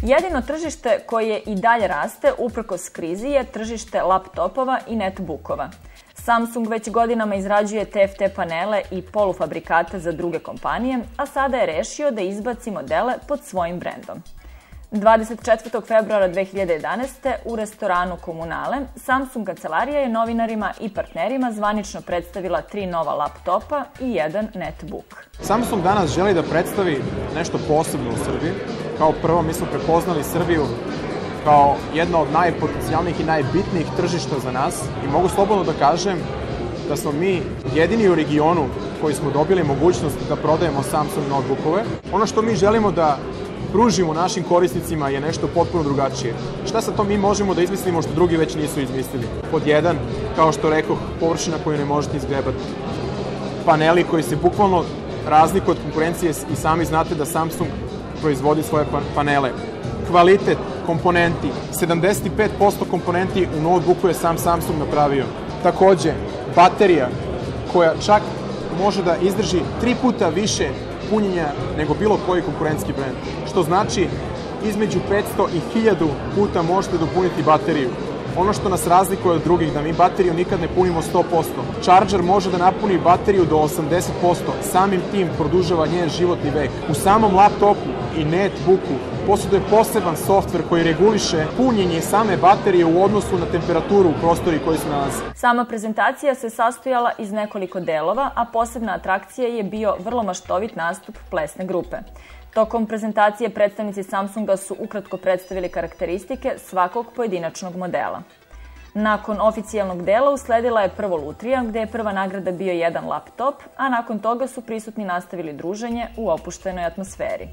Jedino tržište koje i dalje raste uprkos krizi je tržište laptopova i netbookova. Samsung već godinama izrađuje TFT panele i polufabrikate za druge kompanije, a sada je rešio da izbaci modele pod svojim brendom. 24. februara 2011. u restoranu Komunale Samsung kancelarija je novinarima i partnerima zvanično predstavila 3 nova laptopa i 1 netbook. Samsung danas želi da predstavi nešto posebno u Srbiji. Kao prvo, mi smo prepoznali Srbiju kao jedno od najpotencijalnijih i najbitnijih tržišta za nas i mogu slobodno da kažem da smo mi jedini u regionu koji smo dobili mogućnost da prodajemo Samsung notebookove. Ono što mi želimo da pružimo našim korisnicima je nešto potpuno drugačije. Šta sa to mi možemo da izmislimo što drugi već nisu izmislili? Pod jedan, kao što rekoh, površina koju ne možete izgrebati. Paneli koji se bukvalno razlikuju od konkurencije i sami znate da Samsung proizvodi svoje panele. Kvalitet komponenti, 75% komponenti u notebooku je sam Samsung napravio. Takođe, baterija koja čak može da izdrži 3 puta više punjenja nego bilo koji konkurentski brend. Što znači, između 500 i 1000 puta možete dopuniti bateriju. Ono što nas razlikuje od drugih, da mi bateriju nikad ne punimo 100%. Charger može da napuni bateriju do 80%, samim tim produžava njen životni vek. U samom laptopu i netbooku posjeduje poseban softver koji reguliše punjenje same baterije u odnosu na temperaturu u prostori koji se nalazi. Sama prezentacija se sastojala iz nekoliko delova, a posebna atrakcija je bio vrlo maštovit nastup plesne grupe. Tokom prezentacije predstavnici Samsunga su ukratko predstavili karakteristike svakog pojedinačnog modela. Nakon oficijalnog dela usledila je prvo lutrija, gde je prva nagrada bio 1 laptop, a nakon toga su prisutni nastavili druženje u opuštenoj atmosferi.